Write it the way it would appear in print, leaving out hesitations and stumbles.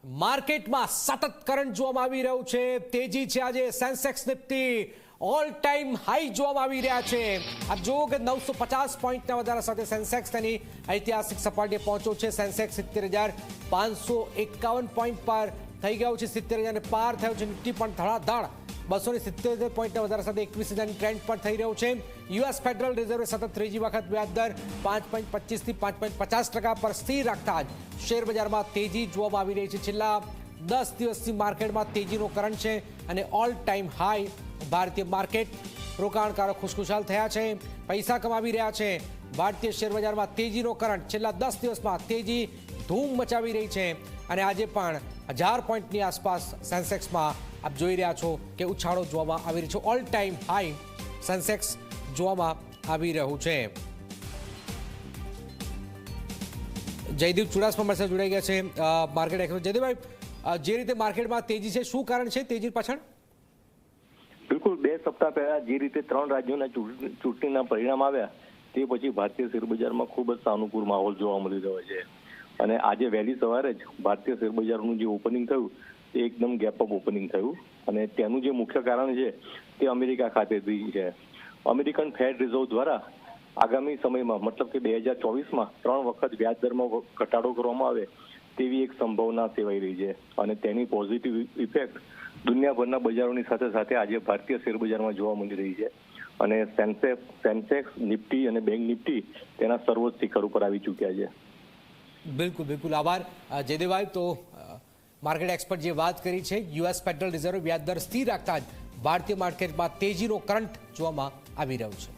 માર્કેટમાં સતત કરંટ જોવામાં આવી રહ્યું છે, તેજી છે। આજે Sensex Nifty all time high જોવામાં આવી રહ્યા છે। આપ જુઓ કે 950 પોઈન્ટના વધારા સાથે સેન્સેક્સ તેની ઐતિહાસિક સપાટીએ પહોંચ્યો છે। સેન્સેક્સ 70,551 પોઈન્ટ પર થઈ ગયો છે, 70,000 ને પાર થયો છે। નિફ્ટી પણ ધડાધડ 277 પોઈન્ટના વધારા સાથે 21,000ની ટ્રેન્ડ પર થઈ રહ્યો છે। યુએસ ફેડરલ રિઝર્વે સતત ત્રીજી વખત વ્યાજ દર 5.25 થી 5.50% પર સ્થિર રાખતા જ શેર બજારમાં તેજી જોવામાં આવી રહી છે। છેલ્લા 10 દિવસથી માર્કેટમાં તેજીનો કરંટ છે અને ઓલ ટાઈમ હાઈ ભારતીય માર્કેટ રોકાણકારો ખુશખુશાલ થયા છે, પૈસા કમાવી રહ્યા છે। ભારતીય શેર બજારમાં તેજીનો કરંટ છેલ્લા 10 દિવસમાં તેજી ધૂમ મચાવી રહી છે અને આજે પણ 1000 પોઈન્ટની આસપાસ સેન્સેક્સમાં આપ જોઈ રહ્યા છો કે ઉછાળો જોવામાં આવી રહ્યો છે। ઓલ ટાઈમ હાઈ સેન્સેક્સ જોવામાં આવી રહ્યું છે। જયદીપ ચુડાસમા મારી સાથે જોડાઈ ગયા છે માર્કેટ એક્સપર્ટ। જયદીપભાઈ, જે રીતે માર્કેટમાં તેજી છે, શું કારણ છે તેજી પાછળ? બિલકુલ 2 સપ્તાહ પહેલા જે રીતે 3 રાજ્યોના ચૂંટણીના પરિણામ આવ્યા તે પછી ભારતીય શેરબજારમાં ખૂબ જ સાનુકૂળ માહોલ જોવા મળી રહ્યો છે અને આજે વહેલી સવારે જ ભારતીય શેરબજારનું જે ઓપનિંગ થયું તે એકદમ ગેપ અપ ઓપનિંગ થયું અને તેનું જે મુખ્ય કારણ છે તે અમેરિકા ખાતેથી છે। અમેરિકન ફેડ રિઝર્વ દ્વારા આગામી સમયમાં મતલબ કે 2024માં 3 વખત વ્યાજ દરમાં ઘટાડો કરવામાં આવે તેવી એક સંભાવના સેવાઈ રહી છે અને તેની પોઝિટિવ ઇફેક્ટ દુનિયાભરના બજારોની સાથે સાથે આજે ભારતીય શેરબજારમાં જોવા મળી રહી છે અને સેન્સેક્સ નિફ્ટી અને બેંક નિફ્ટી તેના સર્વોચ્ચ શિખર ઉપર આવી ચૂક્યા છે। બિલકુલ બિલકુલ આભાર જયદેવભાઈ। તો માર્કેટ એક્સપર્ટ જે વાત કરી છે, યુએસ ફેડરલ રિઝર્વ વ્યાજ દર સ્થિર રાખતા જ ભારતીય માર્કેટમાં તેજીનો કરંટ જોવામાં આવી રહ્યો છે।